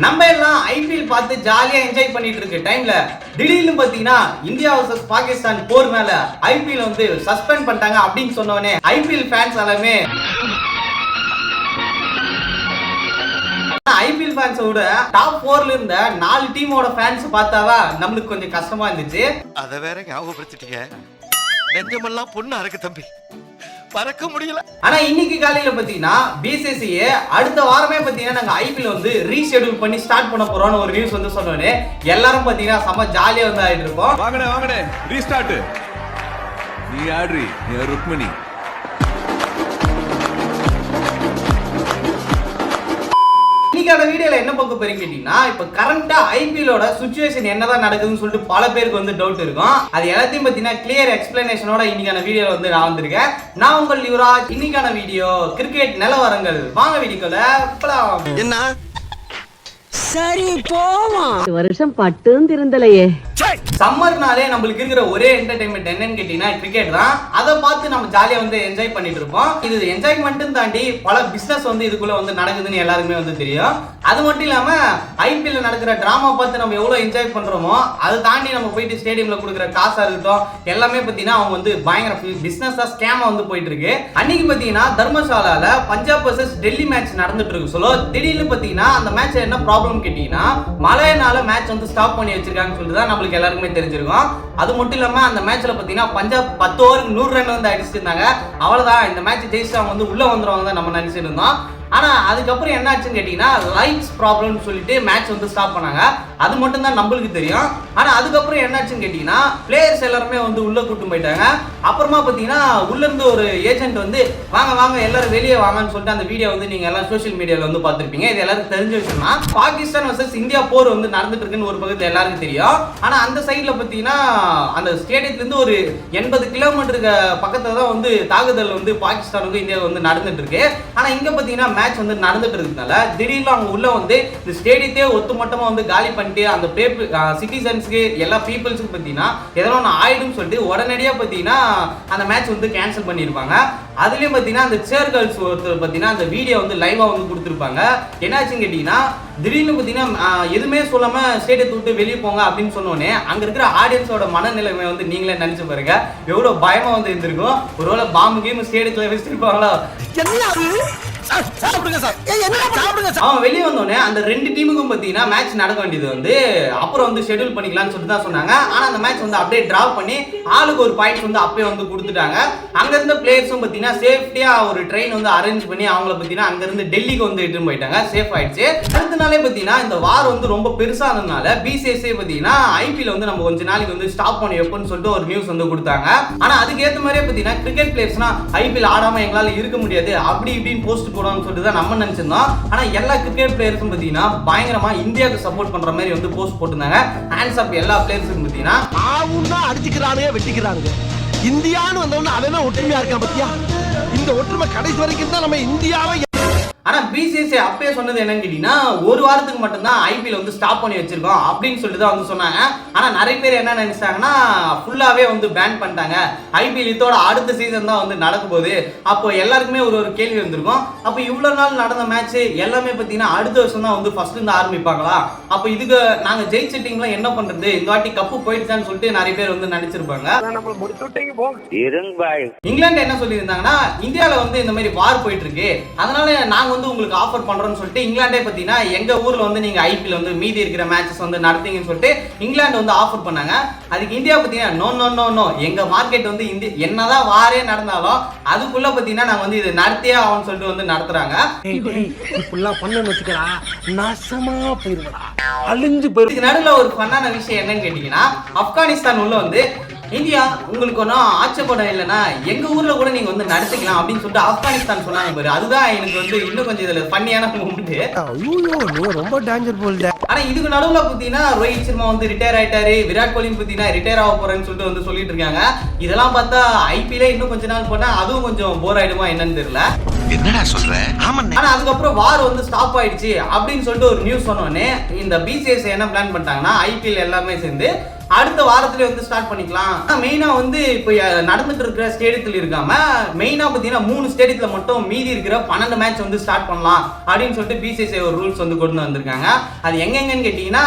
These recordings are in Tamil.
நம்ம எல்லாம் ஐபிஎல் பார்த்து ஜாலியா என்ஜாய் பண்ணிட்டு இருக்க டைம்ல திடீர்னு பாத்தீங்கன்னா இந்தியா வர்சஸ் பாகிஸ்தான் போர் மேல ஐபிஎல் வந்து சஸ்பெண்ட் பண்ணிட்டாங்க அப்படின்னு சொன்னோடனே ஐபிஎல் ஃபேன்ஸ் எல்லாமே ஐபிஎல் ஃபேன்ஸோட டாப் 4ல இருந்த 4 டீமோட ஃபேன்ஸ் பார்த்தாதான் நம்மளுக்கு கொஞ்சம் கஷ்டமா இருந்துச்சு. அத வேற ஞாபகப்படுத்திட்டீங்க. நெஞ்சமெல்லாம் பொண்ணு அறக்கு தம்பி, பறக்க முடியல. ஆனா இன்னைக்கு காலையில பாத்தீங்கன்னா பிசிசிஐ அடுத்த வாரமே பாத்தீங்கன்னா நாங்க ஐபிஎல் வந்து ரீஷெட்யூல் பண்ணி ஸ்டார்ட் பண்ண போறோம்னு ஒரு நியூஸ் வந்து சொன்னோன்னே எல்லாரும் பாத்தீங்கன்னா செம்ம ஜாலியா வந்து ஆயிட்டு இருக்கோம். வாங்கடே ரீஸ்டார்ட். நீ ஆட்ரி, நீ ருக்மணி. இன்னைக்கான வீடியோல என்ன பார்க்க போறீங்க கேட்டீங்கன்னா, இப்ப கரண்டா ஐபிஎலோட சிச்சுவேஷன் என்னதான் நடக்குதுன்னு சொல்லிட்டு பல பேருக்கு வந்து டவுட் இருக்கும். அது எல்லாத்தையும் பாத்தீங்கன்னா கிளியர் எக்ஸ்பிளனேஷனோட இன்னைக்கான வீடியோல வந்து நான் வந்திருக்கேன். நான் உங்கள் யுவராஜ். இன்னைக்கான வீடியோ கிரிக்கெட் நிலவரங்கள். வாங்க வீடியோக்குள்ள போலாம். என்ன சரி போமா. வருஷம் பட்டும் திருந்தலையே. சம்மர்னாலே நம்மளுக்கு இருக்கிற ஒரே என்டர்டைன்மெண்ட் என்னன்னு கேட்டீங்கன்னா கிரிக்கெட் தான். அதை பார்த்து நம்ம ஜாலியா வந்து என்ஜாய் பண்ணிட்டு இருப்போம். இது என்ஜாய்மெண்ட்டும் தாண்டி பல பிசினஸ் வந்து இதுக்குள்ள வந்து நடக்குதுன்னு எல்லாருக்குமே வந்து தெரியும். அது மட்டும் இல்லாம ஐபிஎல்ல நடக்கிற டிராமா பார்த்து நம்ம எவ்வளவு என்ஜாய் பண்றோமோ அதை தாண்டி நம்ம போயிட்டு ஸ்டேடியம்ல கொடுக்குற காசா இருக்கட்டும் எல்லாமே பாத்தீங்கன்னா அவங்க வந்து பயங்கர பிசினஸா ஸ்கேமா வந்து போயிட்டு இருக்கு. அன்னைக்கு பாத்தீங்கன்னா தர்மசாலால பஞ்சாப் வர்சஸ் டெல்லி மேட்ச் நடந்துட்டு இருக்கு. சொல்ல திடீர்னு பாத்தீங்கன்னா அந்த மேட்ச்ல என்ன ப்ராப்ளம் கேட்டீங்கன்னா மழைனால மேட்ச் வந்து ஸ்டாப் பண்ணி வச்சிருக்காங்கன்னு சொல்லிட்டு தான் நம்மளுக்கு எல்லாருக்குமே தெரிஞ்சிருக்கும். அது மட்டும் இல்லாம அந்த மேட்ச்ல பாத்தீங்கன்னா பஞ்சாப் 10 ஓவருக்கு 100 ரன் வந்து அடிச்சிருந்தாங்க. அவ்வளவுதான், இந்த மேட்ச் ஜெயிச்சு அவங்க வந்து உள்ள வந்துருவாங்க தான் நம்ம நினைச்சிட்டு இருந்தோம். ஆனா அதுக்கப்புறம் என்ன ஆச்சுன்னு கேட்டீங்கன்னா லைட்ஸ் ப்ராப்ளம்னு சொல்லிட்டு மேட்ச் வந்து ஸ்டாப் பண்ணாங்க. அது மட்டும் தான் நம்மளுக்கு தெரியும். ஆனா அதுக்கப்புறம் என்னாச்சுன்னு கேட்டீங்கன்னா பிளேயர்ஸ் எல்லாருமே வந்து உள்ள கூட்டு போயிட்டாங்க. அப்புறமா பாத்தீங்கன்னா உள்ள இருந்து ஒரு ஏஜென்ட் வந்து வாங்க எல்லாரும் வெளியே வாங்கன்னு சொல்லிட்டு அந்த வீடியோ வந்து நீங்க எல்லாம் சோசியல் மீடியால வந்து பார்த்திருப்பீங்க. இது எல்லாரும் தெரிஞ்ச விஷயம் தான். பாகிஸ்தான் வர்சஸ் இந்தியா போர் வந்து நடந்துட்டு இருக்குன்னு ஒரு பக்கத்துல எல்லாருக்கும் தெரியும். ஆனா அந்த சைட்ல பாத்தீங்கன்னா அந்த ஸ்டேடியத்துல இருந்து ஒரு 80 கிலோமீட்டருக்கு பக்கத்துல தான் வந்து தாக்குதல் வந்து பாகிஸ்தானுக்கு இந்தியா வந்து நடந்துட்டு இருக்கு. ஆனா இங்க பாத்தீங்கன்னா மேட்ச் வந்து நடந்துட்டு இருக்கிறதுனால திடீர்னு அவங்க உள்ள வந்து இந்த ஸ்டேடியத்தையே ஒட்டுமொத்தமா வந்து காலி பண்ணிட்டு அந்த சிட்டிசன்ஸ்க்கு எல்லா பீப்புள்ஸ்க்கு பாத்தீங்கன்னா எதனா ஒன்று ஆயிடும்னு சொல்லிட்டு உடனடியா பாத்தீங்கன்னா அந்த மேட்ச் வந்து கேன்சல் பண்ணிருப்பாங்க. அதுலயும் பாத்தீங்கன்னா அந்த சேர் கேர்ள்ஸ் ஒருத்தர் பாத்தீங்கன்னா அந்த வீடியோ வந்து லைவா வந்து கொடுத்துருப்பாங்க. என்னாச்சுன்னு கேட்டீங்கன்னா திடீர்னு பாத்தீங்கன்னா எதுவுமே சொல்லாம ஸ்டேடியத்தை விட்டு வெளியே போங்க அப்படின்னு சொன்னோன்னே அங்க இருக்கிற ஆடியன்ஸோட மனநிலைமை வந்து நீங்களே நினைச்சு பாருங்க எவ்வளவு பயமா வந்து இருந்திருக்கும். ஒருவேளை பாம்பு கேம் ஸ்டேடியத்துல வச்சிருப்பாங்களா. அவன் வெளியே வந்தோடனே அந்த 2 டீமுக்கும் பாத்தீங்கன்னா மேட்ச் நடக்க வேண்டியது வந்து அப்புறம் வந்து ஷெட்யூல் பண்ணிக்கலாம்னு சொல்லிட்டு தான் சொன்னாங்க. ஆனா அந்த மேட்ச் வந்து அப்படியே டிராப் பண்ணி ஆளுக்கு ஒரு பாயிண்ட்ஸ் வந்து அப்பயே வந்து கொடுத்துட்டாங்க. அங்க இருந்த பிளேயர்ஸும் பாத்தீங்கன்னா சேஃப்டியா ஒரு ட்ரெயின் வந்து அரேஞ்ச் பண்ணி அவங்கள பாத்தீங்கன்னா அங்க இருந்து டெல்லிக்கு வந்து எடுத்துட்டு போயிட்டாங்க. சேஃப் ஆயிடுச்சு. அடுத்த நாளே பாத்தீங்கன்னா இந்த வார் வந்து ரொம்ப பெருசானதுனால பிசிசிஐ பாத்தீங்கன்னா ஐபிஎல் வந்து நம்ம கொஞ்ச நாளைக்கு வந்து ஸ்டாப் பண்ணி வைப்போம்னு சொல்லிட்டு ஒரு நியூஸ் வந்து கொடுத்தாங்க. ஆனா அதுக்கு ஏத்த மாதிரியே பாத்தீங்கன்னா கிரிக்கெட் பிளேயர்ஸ்னா ஐபிஎல் ஆடாம எங்களால இருக்க முடியாது அப்படி இப்படின்னு போஸ்ட் போடுவாங்கன்னு சொல்லிட்டு தான் நம்ம நினைச்சிருந்தோம். ஆனா எல்லா கிரிக்கெட் பிளேயர்ஸும் பாத்தீங்கன்னா பயங்கரமா இந்தியாவுக்கு சப்போர்ட் பண்ற மாதிரி வந்து போஸ்ட் போட்டுருந்தாங்க. ஹேண்ட்ஸ் அப் எல்லா பிளேயர்ஸும் பாத்தீங்கன்னா ஆவுன்னா அடிச்சுக்கிறானே வெட்டிக்கிறாங்க. இந்தியான்னு வந்தவொன்னு அவன் ஒற்றுமையா இருக்கான் பத்தியா. இந்த ஒற்றுமை கடைசி வரைக்கும் தான் நம்ம இந்தியாவை. ஆனா பிசிசிஐ அப்பயே சொன்னது என்னன்னு கேட்டீங்கன்னா ஒரு வாரத்துக்கு மட்டும்தான் ஐபிஎல் வந்து ஸ்டாப் பண்ணி வச்சிருக்கோம் அப்படின்னு சொல்லிட்டு தான் வந்து சொன்னாங்க. ஆனா நிறைய பேர் என்ன நினைச்சாங்கன்னா ஃபுல்லாவே வந்து பேன் பண்ணிட்டாங்க, ஐபிஎல் இதோட அடுத்த சீசன் தான் வந்து நடக்க போகுது. அப்போ எல்லாருக்குமே ஒரு கேள்வி வந்திருக்கும், அப்போ இவ்வளவு நாள் நடந்த மேட்ச் எல்லாமே பாத்தீங்கன்னா அடுத்த வருஷம் தான் வந்து ஃபர்ஸ்ட் இருந்து ஆரம்பிப்பாங்களா, அப்போ இதுக்கு நாங்க ஜெயிச்ச டீம்ல என்ன பண்றது, இந்த வாட்டி கப்பு போயிடுச்சான்னு சொல்லிட்டு நிறைய பேர் வந்து நினைச்சிருப்பாங்க. இங்கிலாந்து என்ன சொல்லி இருந்தாங்கன்னா இந்தியாவில வந்து இந்த மாதிரி வார் போயிட்டு இருக்கு, அதனால நாங்க வந்து உங்களுக்கு ஆஃபர் பண்றோம்னு சொல்லிட்டு இங்கிலாந்தே பாத்தீங்கன்னா எங்க ஊர்ல வந்து நீங்க ஐபிஎல் வந்து மீதி இருக்கிற மேட்சஸ் வந்து நடத்தீங்கன்னு சொல்லிட்டு இங்கிலாந்து வந்து ஆஃபர் பண்ணாங்க. அதுக்கு இந்தியா பாத்தீங்கன்னா நோ எங்க மார்க்கெட் வந்து என்னதான் வாரே நடந்தாலும் அதுக்குள்ள பாத்தீங்கன்னா நாங்க வந்து இது நடத்தியே ஆகும்னு சொல்லிட்டு வந்து நடத்துறாங்க. இப்படிலாம் பண்ணு வச்சுக்கடா நாசமா போயிருவடா, அழிஞ்சு போயிரு. இதுக்கு நடுவில் ஒரு ஃபன்னான விஷயம் என்னன்னு கேட்டீங்கன்னா ஆப்கானிஸ்தான் உள்ள வந்து இந்தியா உங்களுக்கு ஒன்றும் ஆட்சேபம் இல்லைன்னா எங்க ஊர்ல கூட நீங்க வந்து நடத்திக்கலாம் அப்படின்னு சொல்லிட்டு ஆப்கானிஸ்தான் சொன்னாங்க பாரு. அதுதான் எனக்கு வந்து இன்னும் கொஞ்சம் இதுல ஃபன்னியான மூமெண்ட். ரொம்ப டேஞ்சர் போல்ட. ஆனா இதுக்கு நடுவுல பாத்தீங்கன்னா ரோஹித் சர்மா வந்து ரிட்டையர் ஆயிட்டாரு, விராட் கோலி பாத்தீங்கன்னா ரிட்டையர் ஆக போறேன்னு சொல்லிட்டு வந்து சொல்லிட்டு இருக்காங்க. இதெல்லாம் பார்த்தா ஐபிஎல் இன்னும் கொஞ்ச நாள் போனா அதுவும் கொஞ்சம் போர் ஆயிடுமா என்னன்னு தெரியல. என்னடா சொல்ற? ஆனா அதுக்கப்புறம் வார் வந்து ஸ்டாப் ஆயிடுச்சு அப்படின்னு சொல்லிட்டு ஒரு நியூஸ் சொன்னோடனே இந்த பிசிசிஐ என்ன பிளான் பண்ணிட்டாங்கன்னா ஐபிஎல் எல்லாமே சேர்ந்து அடுத்த வாரத்துல வந்து ஸ்டார்ட் பண்ணிக்கலாம். மெயினா வந்து இப்போ நடந்துட்டு இருக்கிற ஸ்டேடியத்தில் இருக்காம மெயினா பாத்தீங்கன்னா 3 ஸ்டேடியத்துல மட்டும் மீதி இருக்கிற 12 மேட்ச் வந்து ஸ்டார்ட் பண்ணலாம் அப்படின்னு சொல்லிட்டு BCCI ஒரு ரூல்ஸ் வந்து கொண்டு வந்திருக்காங்க. அது எங்கெங்கன்னு கேட்டீங்கன்னா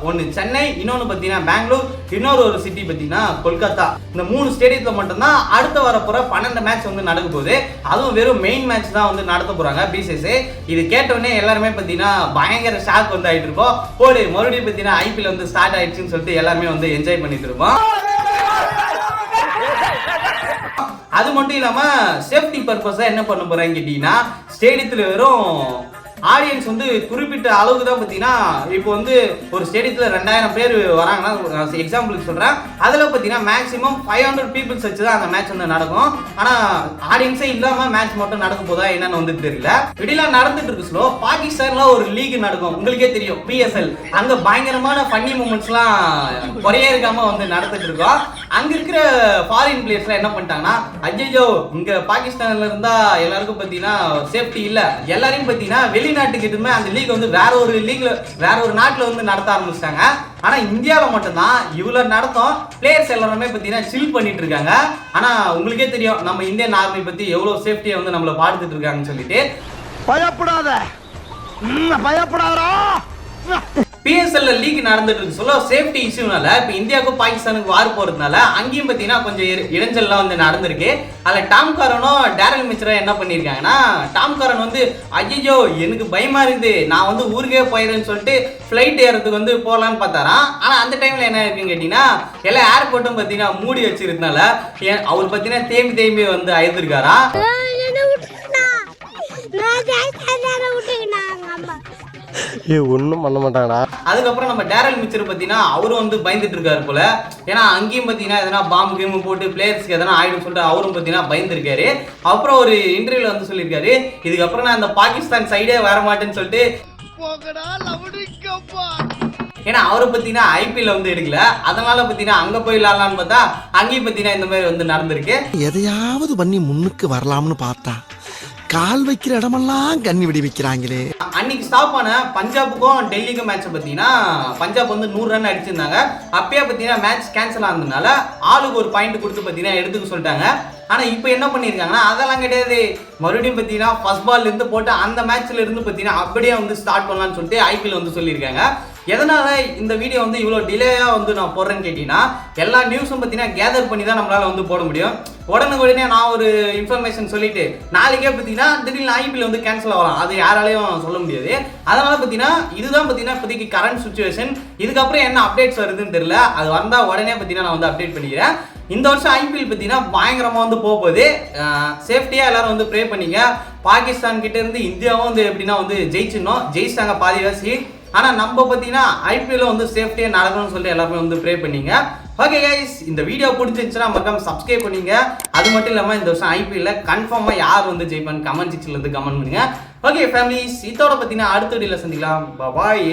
ஒன்னு சென்னை, இன்னொன்னு பாத்தீங்கன்னா பெங்களூர், இன்னொரு ஒரு சிட்டி பாத்தீங்கன்னா கொல்கத்தா. இந்த 3 ஸ்டேடியத்துல மட்டும்தான் அடுத்த வரப்போற 12 மேட்ச் வந்து நடக்க போகுது. அதுவும் வெறும் மெயின் மேட்ச் தான் வந்து நடத்த போறாங்க BCCI. இது கேட்டவுடனே எல்லாருமே பாத்தீங்கன்னா பயங்கர ஷாக் வந்து ஆயிட்டு இருப்போம். போடு மறுபடியும் பாத்தீங்கன்னா IPL வந்து ஸ்டார்ட் ஆயிடுச்சுன்னு சொல்லிட்டு எல்லாருமே வந்து என்ஜாய் பண்ணிட்டு இருப்போம். அது மட்டும் இல்லாம சேஃப்டி பர்பஸா என்ன பண்ண போறாங்க கேட்டீங்கன்னா ஸ்டேடியத்துல வெறும் ஆடியன்ஸ் வந்து குறிப்பிட்ட அளவுக்கு தான் பார்த்தீங்கன்னா இப்போ வந்து ஒரு ஸ்டேடியத்தில் 2000 பேர் வராங்கன்னா எக்ஸாம்பிளுக்கு சொல்கிறேன். அதில் பார்த்தீங்கன்னா மேக்ஸிமம் 500 பீப்புள்ஸ் வச்சு தான் அந்த மேட்ச் வந்து நடக்கும். ஆனால் ஆடியன்ஸே இல்லாமல் மேட்ச் மட்டும் நடக்க போதா என்னன்னு வந்து தெரியல. இப்படிலாம் நடந்துட்டு இருக்கு. ஸ்லோ பாகிஸ்தான்ல ஒரு லீக் நடக்கும், உங்களுக்கே தெரியும், PSL. அங்கே பயங்கரமான ஃபன்னி மூமெண்ட்ஸ்லாம் குறையே இருக்காம வந்து நடந்துட்டு இருக்கோம். அங்கே இருக்கிற ஃபாரின் பிளேயர்ஸ்லாம் என்ன பண்ணிட்டாங்கன்னா ஐயோ இங்கே பாகிஸ்தான்ல இருந்தா எல்லாருக்கும் பார்த்தீங்கன்னா சேஃப்டி இல்லை, எல்லாரையும் பார்த்தீங்கன்னா வெளிநாட்டுக்கிட்டுமே அந்த லீக் வந்து வேற ஒரு லீக்ல வேற ஒரு நாட்டில் வந்து நடத்த ஆரம்பிச்சிட்டாங்க. ஆனா இந்தியாவில் மட்டும்தான் இவ்வளவு நடத்தும் பிளேயர்ஸ் எல்லாருமே பார்த்தீங்கன்னா சில் பண்ணிட்டு இருக்காங்க. ஆனா உங்களுக்கே தெரியும் நம்ம இந்தியன் ஆர்மி பத்தி எவ்வளவு சேஃப்டியை வந்து நம்மள பாடுத்துட்டு இருக்காங்கன்னு சொல்லிட்டு. பயப்படாத பயப்படாதா. PSL லீக் நடந்துட்டு இருக்கு. சொல்ல சேஃப்டி இஷ்யூனால இப்ப இந்தியாவுக்கும் பாகிஸ்தானுக்கு வார் போறதுனால அங்கேயும் பாத்தீங்கன்னா கொஞ்சம் இடைஞ்சல்லாம் வந்து நடந்திருக்கு. அதுல டாம் காரனும் டேரல் மிச்சரும் என்ன பண்ணிருக்காங்கன்னா, டாம் காரன் வந்து ஐயோ எனக்கு பயமா இருக்குது, நான் வந்து ஊருக்கே போயிடுறேன்னு சொல்லிட்டு ஃபிளைட் ஏறதுக்கு வந்து போகலான்னு பார்த்தாராம். ஆனா அந்த டைம்ல என்ன இருக்குன்னு கேட்டீங்கன்னா எல்லா ஏர்போர்ட்டும் பாத்தீங்கன்னா மூடி வச்சிருந்தனால அவர் பாத்தீங்கன்னா தேம்பி வந்து அழுதுருக்காரா. ஒன்னும் பண்ண மாட்டாங்கடா. அதுக்கப்புறம் நம்ம டேரல் மிச்சர் பார்த்தீங்கன்னா அவரும் வந்து பயந்துட்டு இருக்காரு போல. ஏன்னா அங்கேயும் பார்த்தீங்கன்னா எதனா பாம்பு கேமு போட்டு பிளேயர்ஸ்க்கு எதனா ஆயிடும் சொல்லிட்டு அவரும் பார்த்தீங்கன்னா பயந்துருக்காரு. அப்புறம் ஒரு இன்டர்வியூல வந்து சொல்லியிருக்காரு, இதுக்கப்புறம் நான் அந்த பாகிஸ்தான் சைடே வர மாட்டேன்னு சொல்லிட்டு. ஏன்னா அவரை பார்த்தீங்கன்னா IPL வந்து எடுக்கல, அதனால பார்த்தீங்கன்னா அங்க போய் விளாடலான்னு பார்த்தா அங்கேயும் பார்த்தீங்கன்னா இந்த மாதிரி வந்து நடந்திருக்கு. எதையாவது பண்ணி முன்னுக்கு வரலாம்னு பார்த்தா கால் வைக்கிற இடமெல்லாம் கண்ணி வெடி வைக்கிறாங்களே. அன்னைக்கு ஸ்டாப் ஆன பஞ்சாபுக்கும் டெல்லிக்கும் மேட்ச் பார்த்தீங்கன்னா பஞ்சாப் வந்து 100 ரன் அடிச்சிருந்தாங்க. அப்பயே பார்த்தீங்கன்னா மேட்ச் கேன்சல் ஆனதுனால ஆளுக்கு ஒரு பாயிண்ட் கொடுத்து பார்த்தீங்கன்னா எடுத்துக்க சொல்லிட்டாங்க. ஆனால் இப்போ என்ன பண்ணியிருக்காங்கன்னா அதெல்லாம் கிடையாது, மறுபடியும் பார்த்தீங்கன்னா ஃபர்ஸ்ட் பால்ல இருந்து போட்டு அந்த மேட்ச்ல இருந்து பார்த்தீங்கன்னா அப்படியே வந்து ஸ்டார்ட் பண்ணலாம்னு சொல்லிட்டு IPL வந்து சொல்லியிருக்காங்க. எதனால இந்த வீடியோ வந்து இவ்வளோ டிலேயா வந்து நான் போடுறேன்னு கேட்டீங்கன்னா எல்லா நியூஸும் பார்த்தீங்கன்னா கேதர் பண்ணி தான் நம்மளால வந்து போட முடியும். உடனே நான் ஒரு இன்ஃபர்மேஷன் சொல்லிட்டு நாளைக்கே பார்த்தீங்கன்னா திடீர்னு IPL வந்து கேன்சல் ஆகலாம், அது யாராலையும் சொல்ல முடியாது. அதனால பார்த்தீங்கன்னா இதுதான் பார்த்தீங்கன்னா இப்போதைக்கு கரண்ட் சுச்சுவேஷன். இதுக்கப்புறம் என்ன அப்டேட்ஸ் வருதுன்னு தெரியல, அது வந்தால் உடனே பார்த்தீங்கன்னா நான் வந்து அப்டேட் பண்ணிக்கிறேன். இந்த வருஷம் IPL பார்த்தீங்கன்னா பயங்கரமாக வந்து போகுது. சேஃப்டியாக எல்லாரும் வந்து ப்ரே பண்ணிங்க. பாகிஸ்தான் கிட்ட இருந்து இந்தியாவும் வந்து எப்படின்னா வந்து ஜெயிச்சிட்டாங்க பாதிவாசி. ஆனால் நம்ம பார்த்தீங்கன்னா IPL வந்து சேஃப்டியாக நடக்கணும்னு சொல்லி எல்லாருமே வந்து ப்ரே பண்ணிங்க. ஓகே கைஸ், இந்த வீடியோ பிடிச்சிருந்துச்சுன்னா மறக்காம சப்ஸ்கிரைப் பண்ணிங்க. அது மட்டும் இல்லாமல் இந்த வருஷம் IPL கன்ஃபார்மாக யார் வந்து ஜெயிப்பான்னு கமெண்ட் செக்ஷன்ல இருந்து கமெண்ட் பண்ணுங்க. ஓகே ஃபேமிலிஸ், இதோட பார்த்தீங்கன்னா அடுத்த வீடியோவில் சந்திக்கலாம். பாய்.